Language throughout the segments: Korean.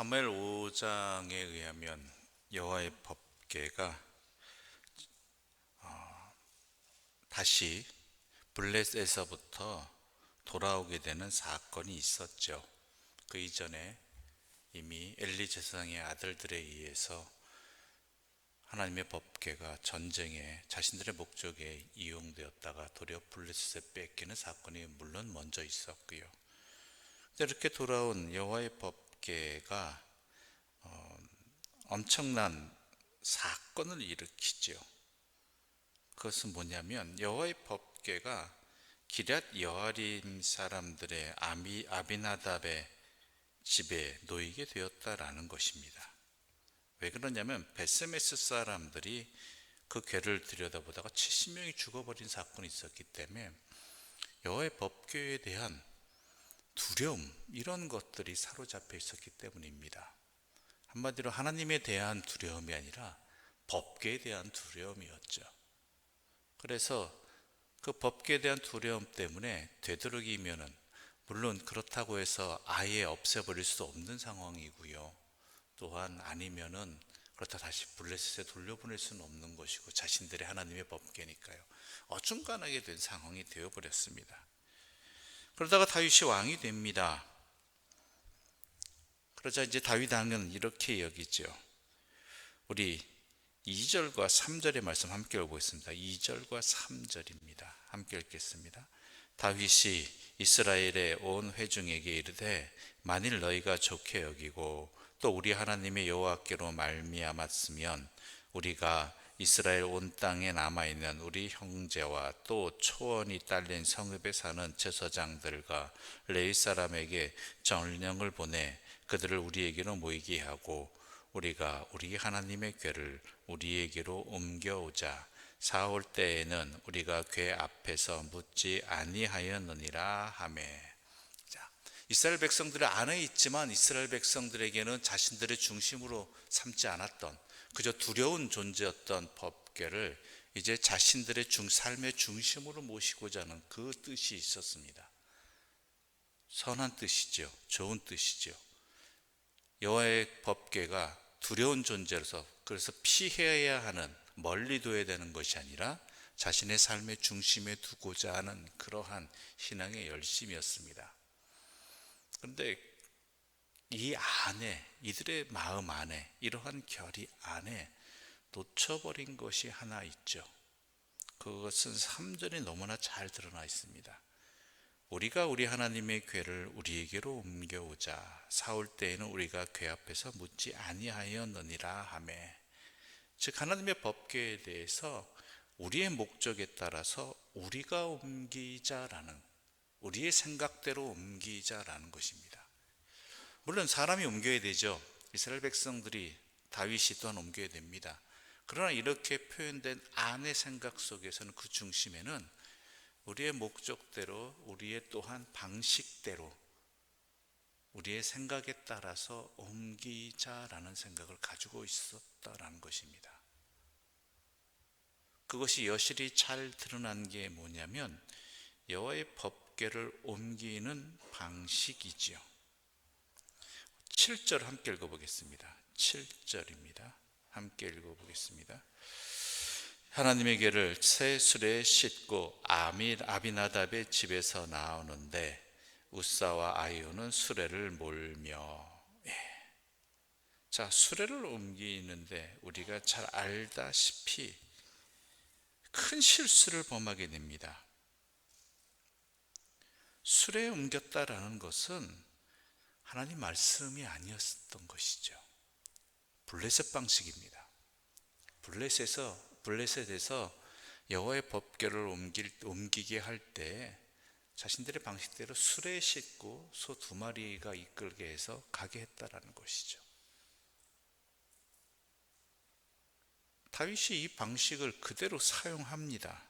사무엘 5장에 의하면 여호와의 법궤가 다시 블레셋에서부터 돌아오게 되는 사건이 있었죠. 그 이전에 이미 엘리 제사장의 아들들에 의해서 하나님의 법궤가 전쟁에 자신들의 목적에 이용되었다가 도리어 블레셋에 뺏기는 사건이 물론 먼저 있었고요. 이렇게 돌아온 여호와의 법궤가 엄청난 사건을 일으키죠. 그것은 뭐냐면 여호와의 법궤가 기럇 여아림 사람들의 아비나답의 집에 놓이게 되었다라는 것입니다. 왜 그러냐면 베스메스 사람들이 그 궤를 들여다보다가 70명이 죽어버린 사건이 있었기 때문에 여호와의 법궤에 대한 두려움, 이런 것들이 사로잡혀 있었기 때문입니다. 한마디로 하나님에 대한 두려움이 아니라 법궤에 대한 두려움이었죠. 그래서 그 법궤에 대한 두려움 때문에 되도록이면은, 물론 그렇다고 해서 아예 없애버릴 수 없는 상황이고요. 또한 아니면은 그렇다 다시 블레셋에 돌려보낼 수는 없는 것이고, 자신들의 하나님의 법궤니까요. 어중간하게 된 상황이 되어버렸습니다. 그러다가 다윗이 왕이 됩니다. 그러자 이제 다윗 왕은 이렇게 여기죠. 우리 2절과 3절의 말씀 함께 읽어보겠습니다. 2절과 3절입니다. 함께 읽겠습니다. 다윗이 이스라엘의 온 회중에게 이르되 만일 너희가 좋게 여기고 또 우리 하나님의 여호와께로 말미암았으면 우리가 이스라엘 온 땅에 남아있는 우리 형제와 또 초원이 딸린 성읍에 사는 제사장들과 레위 사람에게 전령을 보내 그들을 우리에게로 모이게 하고 우리가 우리 하나님의 궤를 우리에게로 옮겨오자. 사올 때에는 우리가 궤 앞에서 묻지 아니하였느니라 하매. 자, 이스라엘 백성들 안에 있지만 이스라엘 백성들에게는 자신들의 중심으로 삼지 않았던, 그저 두려운 존재였던 법궤를 이제 자신들의 삶의 중심으로 모시고자 하는 그 뜻이 있었습니다. 선한 뜻이죠. 좋은 뜻이죠. 여호와의 법궤가 두려운 존재로서, 그래서 피해야 하는, 멀리 둬야 되는 것이 아니라 자신의 삶의 중심에 두고자 하는 그러한 신앙의 열심이었습니다. 그런데 이 안에, 이들의 마음 안에, 이러한 결의 안에 놓쳐버린 것이 하나 있죠. 그것은 3절에 너무나 잘 드러나 있습니다. 우리가 우리 하나님의 궤를 우리에게로 옮겨오자. 사올 때에는 우리가 궤 앞에서 묻지 아니하였느니라 하매. 즉 하나님의 법궤에 대해서 우리의 목적에 따라서 우리가 옮기자라는, 우리의 생각대로 옮기자라는 것입니다. 물론 사람이 옮겨야 되죠. 이스라엘 백성들이, 다윗이 또한 옮겨야 됩니다. 그러나 이렇게 표현된 안의 생각 속에서는 그 중심에는 우리의 목적대로, 우리의 또한 방식대로, 우리의 생각에 따라서 옮기자라는 생각을 가지고 있었다라는 것입니다. 그것이 여실히 잘 드러난 게 뭐냐면 여호와의 법궤를 옮기는 방식이지요. 7절 함께 읽어보겠습니다. 7절입니다. 함께 읽어보겠습니다. 하나님의 궤를 새 수레에 싣고 아비나답의 집에서 나오는데 우사와 아이오는 수레를 몰며. 자, 수레를 옮기는데 우리가 잘 알다시피 큰 실수를 범하게 됩니다. 수레에 옮겼다라는 것은 하나님 말씀이 아니었던 것이죠. 블레셋 방식입니다. 블레셋에서 여호와의 법궤를 옮기게 할 때 자신들의 방식대로 수레에 싣고 소 2마리가 이끌게 해서 가게 했다라는 것이죠. 다윗이 이 방식을 그대로 사용합니다.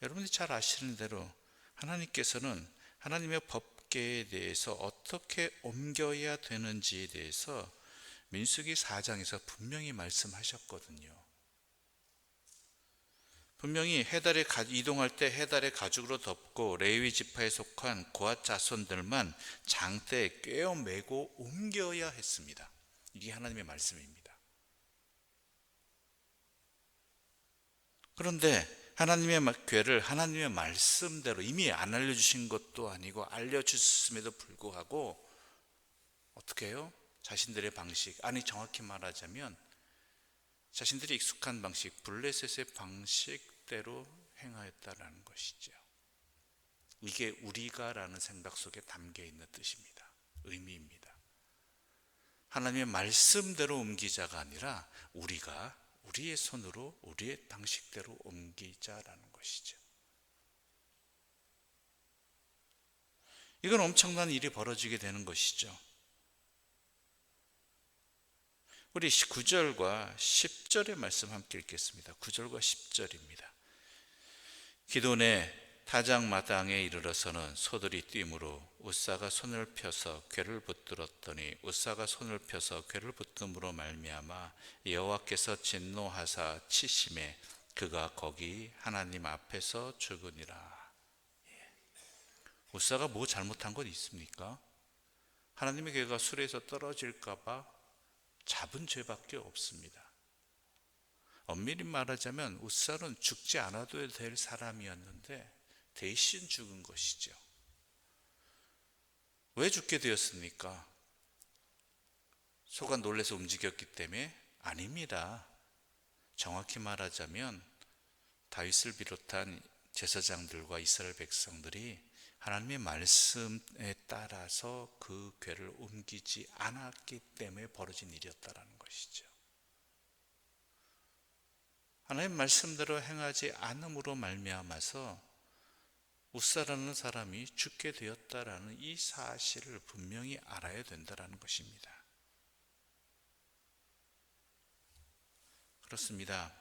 여러분이 잘 아시는 대로 하나님께서는 하나님의 법궤에 대해서 어떻게 옮겨야 되는지에 대해서 민수기 4장에서 분명히 말씀하셨거든요. 분명히 해달에 이동할 때 해달의 가죽으로 덮고 레위 지파에 속한 고앗 자손들만 장대에 꿰어 메고 옮겨야 했습니다. 이게 하나님의 말씀입니다. 그런데 하나님의 궤를 하나님의 말씀대로 이미 안 알려주신 것도 아니고 알려주셨음에도 불구하고 어떻게 해요? 자신들의 방식, 아니 정확히 말하자면 자신들이 익숙한 방식, 블레셋의 방식대로 행하였다라는 것이죠. 이게 우리가라는 생각 속에 담겨있는 뜻입니다. 의미입니다. 하나님의 말씀대로 옮기자가 아니라 우리가 우리의 손으로 우리의 방식대로 옮기자라는 것이죠. 이건 엄청난 일이 벌어지게 되는 것이죠. 우리 9절과 10절의 말씀 함께 읽겠습니다. 9절과 10절입니다. 기돈의 타작마당에 이르러서는 소들이 뛰므로 우사가 손을 펴서 궤를 붙들었더니 우사가 손을 펴서 궤를 붙듦으로 말미암아 여호와께서 진노하사 치심에 그가 거기 하나님 앞에서 죽으니라. 우사가 뭐 잘못한 것 있습니까? 하나님의 궤가 수레에서 떨어질까 봐 잡은 죄밖에 없습니다. 엄밀히 말하자면 우사는 죽지 않아도 될 사람이었는데 대신 죽은 것이죠. 왜 죽게 되었습니까? 소가 놀라서 움직였기 때문에? 아닙니다. 정확히 말하자면 다윗을 비롯한 제사장들과 이스라엘 백성들이 하나님의 말씀에 따라서 그 궤를 옮기지 않았기 때문에 벌어진 일이었다는 것이죠. 하나님의 말씀대로 행하지 않음으로 말미암아서 우사라는 사람이 죽게 되었다라는 이 사실을 분명히 알아야 된다는 것입니다. 그렇습니다.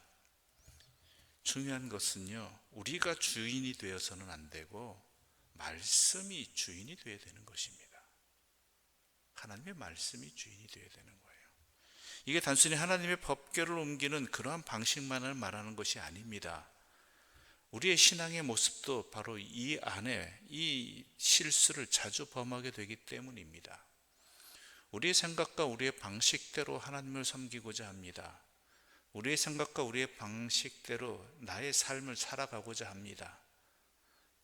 중요한 것은요, 우리가 주인이 되어서는 안 되고 말씀이 주인이 되어야 되는 것입니다. 하나님의 말씀이 주인이 되어야 되는 거예요. 이게 단순히 하나님의 법궤를 옮기는 그러한 방식만을 말하는 것이 아닙니다. 우리의 신앙의 모습도 바로 이 안에 이 실수를 자주 범하게 되기 때문입니다. 우리의 생각과 우리의 방식대로 하나님을 섬기고자 합니다. 우리의 생각과 우리의 방식대로 나의 삶을 살아가고자 합니다.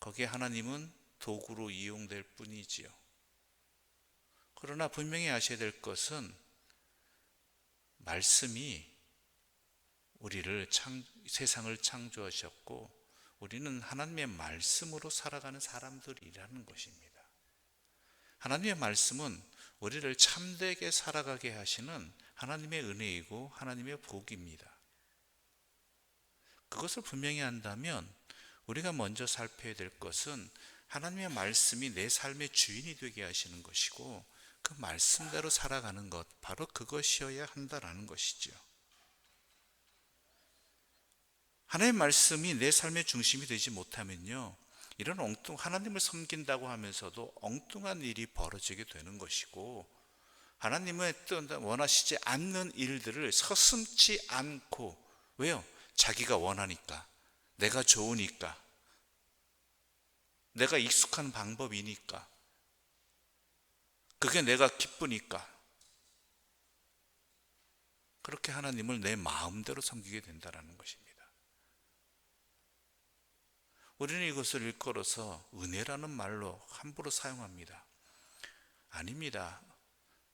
거기에 하나님은 도구로 이용될 뿐이지요. 그러나 분명히 아셔야 될 것은 말씀이 우리를 세상을 창조하셨고 우리는 하나님의 말씀으로 살아가는 사람들이라는 것입니다. 하나님의 말씀은 우리를 참되게 살아가게 하시는 하나님의 은혜이고 하나님의 복입니다. 그것을 분명히 한다면 우리가 먼저 살펴야 될 것은 하나님의 말씀이 내 삶의 주인이 되게 하시는 것이고 그 말씀대로 살아가는 것, 바로 그것이어야 한다라는 것이죠. 하나님의 말씀이 내 삶의 중심이 되지 못하면요, 이런 하나님을 섬긴다고 하면서도 엉뚱한 일이 벌어지게 되는 것이고, 하나님의 원하시지 않는 일들을 서슴지 않고, 왜요? 자기가 원하니까, 내가 좋으니까, 내가 익숙한 방법이니까, 그게 내가 기쁘니까, 그렇게 하나님을 내 마음대로 섬기게 된다는 것입니다. 우리는 이것을 일컬어서 은혜라는 말로 함부로 사용합니다. 아닙니다.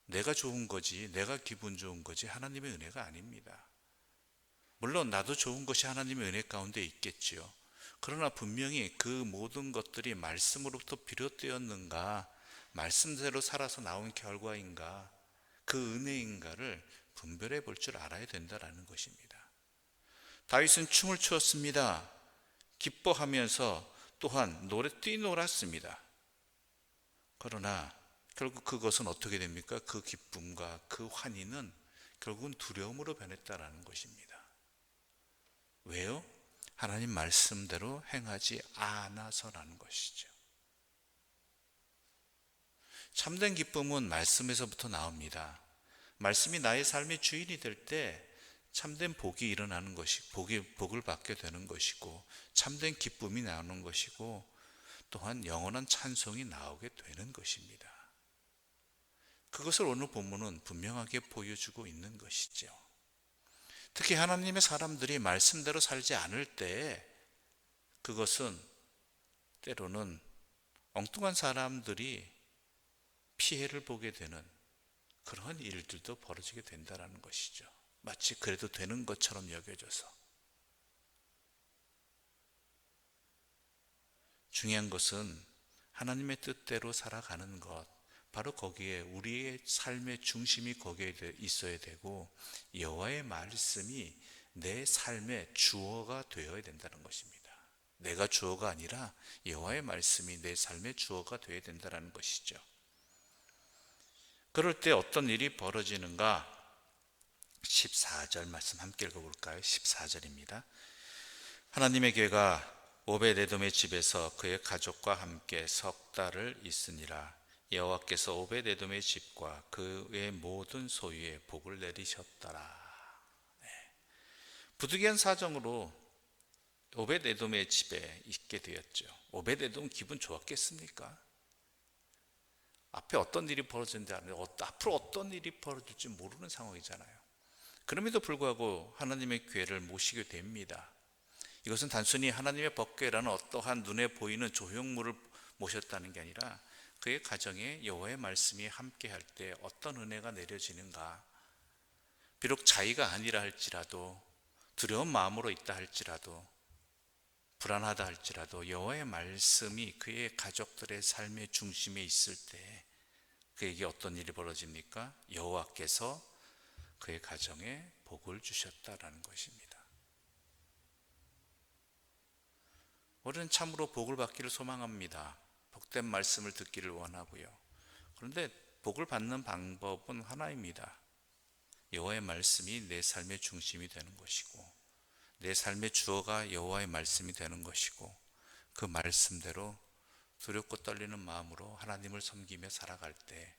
내가 좋은 거지, 내가 기분 좋은 거지 하나님의 은혜가 아닙니다. 물론 나도 좋은 것이 하나님의 은혜 가운데 있겠지요. 그러나 분명히 그 모든 것들이 말씀으로부터 비롯되었는가, 말씀대로 살아서 나온 결과인가, 그 은혜인가를 분별해 볼 줄 알아야 된다는 것입니다. 다윗은 춤을 추었습니다. 기뻐하면서 또한 뛰놀았습니다. 그러나 결국 그것은 어떻게 됩니까? 그 기쁨과 그 환희는 결국은 두려움으로 변했다라는 것입니다. 왜요? 하나님 말씀대로 행하지 않아서라는 것이죠. 참된 기쁨은 말씀에서부터 나옵니다. 말씀이 나의 삶의 주인이 될 때 참된 복이 일어나는 것이 복을 받게 되는 것이고 참된 기쁨이 나오는 것이고 또한 영원한 찬송이 나오게 되는 것입니다. 그것을 오늘 본문은 분명하게 보여주고 있는 것이죠. 특히 하나님의 사람들이 말씀대로 살지 않을 때 그것은 때로는 엉뚱한 사람들이 피해를 보게 되는 그런 일들도 벌어지게 된다는 것이죠. 마치 그래도 되는 것처럼 여겨져서. 중요한 것은 하나님의 뜻대로 살아가는 것, 바로 거기에 우리의 삶의 중심이 거기에 있어야 되고 여호와의 말씀이 내 삶의 주어가 되어야 된다는 것입니다. 내가 주어가 아니라 여호와의 말씀이 내 삶의 주어가 되어야 된다는 것이죠. 그럴 때 어떤 일이 벌어지는가? 14절 말씀 함께 읽어볼까요? 14절입니다. 하나님의 괴가 오벳에돔의 집에서 그의 가족과 함께 석 달을 있으니라. 여호와께서 오벳에돔의 집과 그의 모든 소유에 복을 내리셨더라. 부득이한 사정으로 오벳에돔의 집에 있게 되었죠. 오벳에돔 기분 좋았겠습니까? 앞에 어떤 일이 벌어졌는지 앞으로 어떤 일이 벌어질지 모르는 상황이잖아요. 그럼에도 불구하고 하나님의 괴를 모시게 됩니다. 이것은 단순히 하나님의 법궤라는 어떠한 눈에 보이는 조형물을 모셨다는 게 아니라 그의 가정에 여호와의 말씀이 함께할 때 어떤 은혜가 내려지는가. 비록 자의가 아니라 할지라도 두려운 마음으로 있다 할지라도 불안하다 할지라도 여호와의 말씀이 그의 가족들의 삶의 중심에 있을 때 그에게 어떤 일이 벌어집니까? 여호와께서 그의 가정에 복을 주셨다라는 것입니다. 우리는 참으로 복을 받기를 소망합니다. 복된 말씀을 듣기를 원하고요. 그런데 복을 받는 방법은 하나입니다. 여호와의 말씀이 내 삶의 중심이 되는 것이고 내 삶의 주어가 여호와의 말씀이 되는 것이고 그 말씀대로 두렵고 떨리는 마음으로 하나님을 섬기며 살아갈 때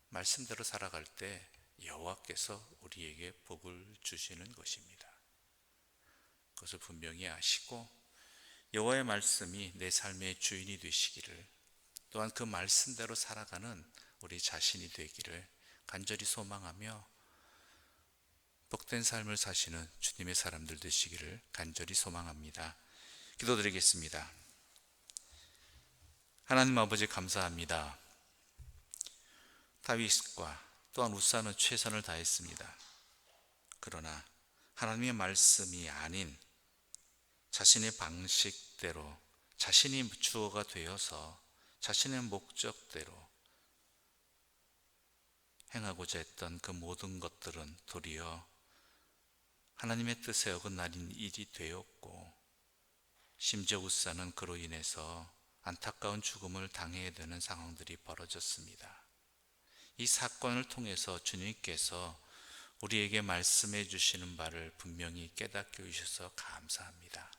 말씀대로 살아갈 때 여호와께서 우리에게 복을 주시는 것입니다. 그것을 분명히 아시고 여호와의 말씀이 내 삶의 주인이 되시기를 또한 그 말씀대로 살아가는 우리 자신이 되기를 간절히 소망하며 복된 삶을 사시는 주님의 사람들 되시기를 간절히 소망합니다. 기도드리겠습니다. 하나님 아버지 감사합니다. 다윗과 또한 우사는 최선을 다했습니다. 그러나 하나님의 말씀이 아닌 자신의 방식대로 자신이 주어가 되어서 자신의 목적대로 행하고자 했던 그 모든 것들은 도리어 하나님의 뜻에 어긋나는 일이 되었고 심지어 우사는 그로 인해서 안타까운 죽음을 당해야 되는 상황들이 벌어졌습니다. 이 사건을 통해서 주님께서 우리에게 말씀해 주시는 바를 분명히 깨닫게 해주셔서 감사합니다.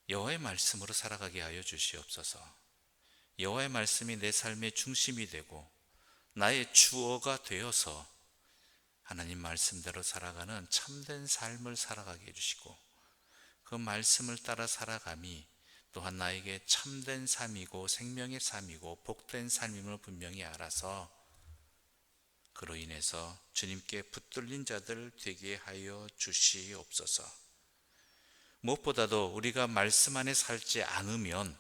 여호와의 말씀으로 살아가게 하여 주시옵소서. 여호와의 말씀이 내 삶의 중심이 되고 나의 주어가 되어서 하나님 말씀대로 살아가는 참된 삶을 살아가게 해주시고 그 말씀을 따라 살아감이 또한 나에게 참된 삶이고 생명의 삶이고 복된 삶임을 분명히 알아서 그로 인해서 주님께 붙들린 자들 되게 하여 주시옵소서. 무엇보다도 우리가 말씀 안에 살지 않으면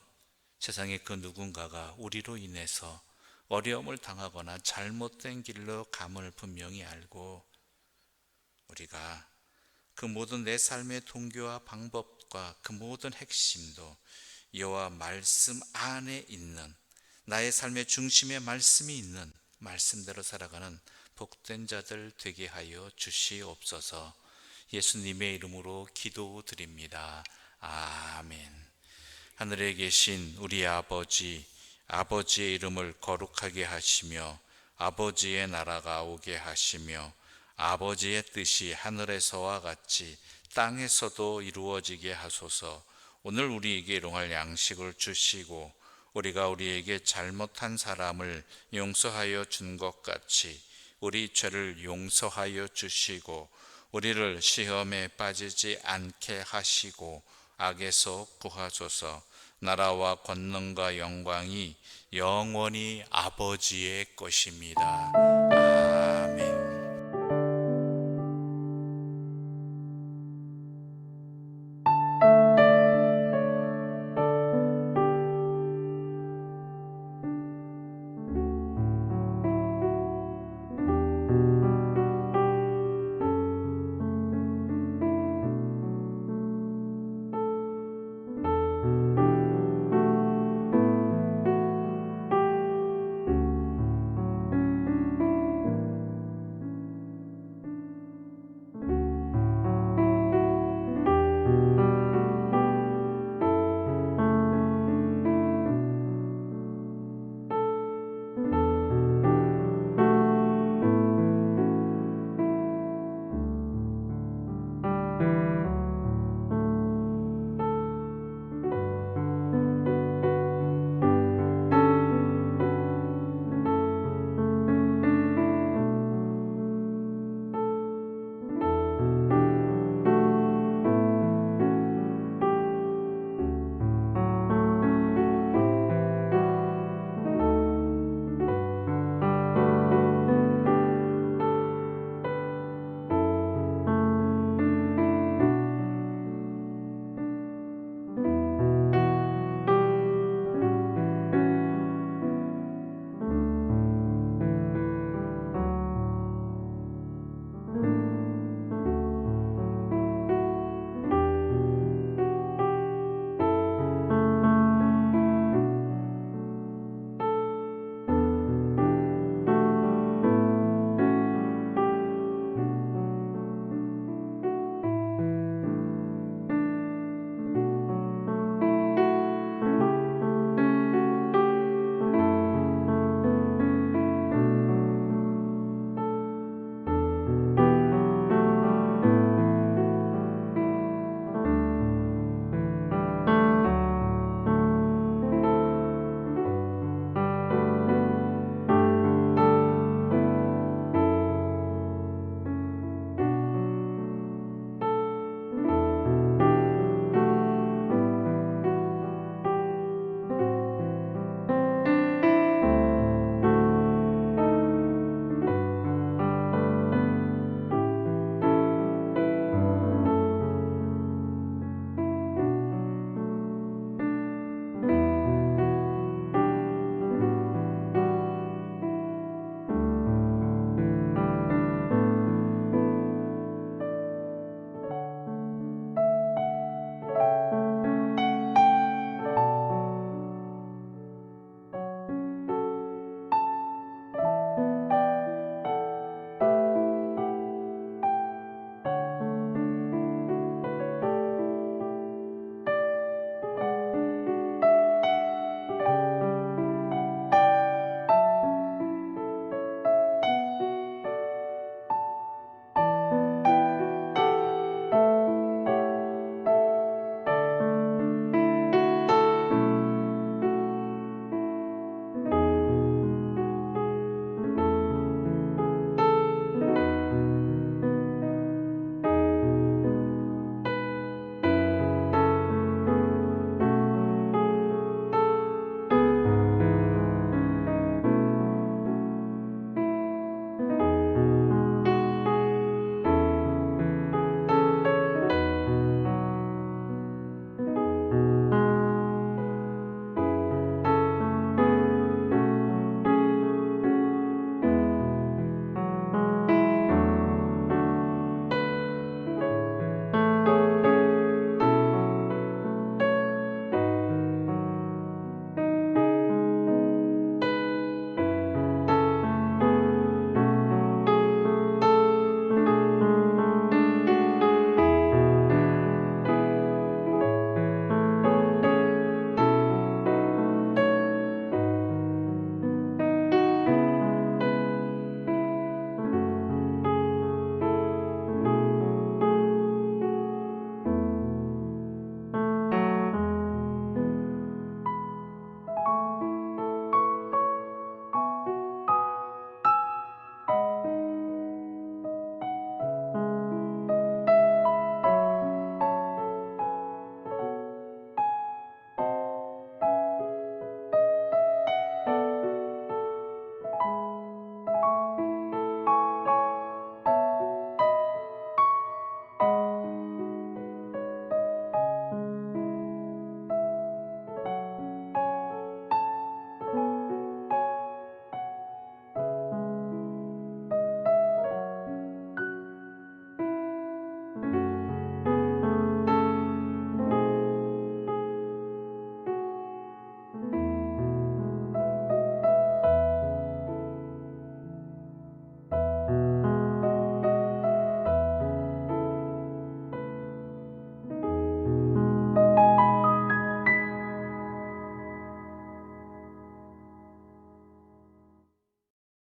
세상의 그 누군가가 우리로 인해서 어려움을 당하거나 잘못된 길로 감을 분명히 알고 우리가 그 모든 내 삶의 동기와 방법과 그 모든 핵심도 여호와 말씀 안에 있는 나의 삶의 중심에 말씀이 있는 말씀대로 살아가는 복된 자들 되게 하여 주시옵소서. 예수님의 이름으로 기도드립니다. 아멘. 하늘에 계신 우리 아버지의 이름을 거룩하게 하시며 아버지의 나라가 오게 하시며 아버지의 뜻이 하늘에서와 같이 땅에서도 이루어지게 하소서. 오늘 우리에게 일용할 양식을 주시고 우리가 우리에게 잘못한 사람을 용서하여 준 것 같이 우리 죄를 용서하여 주시고 우리를 시험에 빠지지 않게 하시고 악에서 구하소서. 나라와 권능과 영광이 영원히 아버지의 것입니다.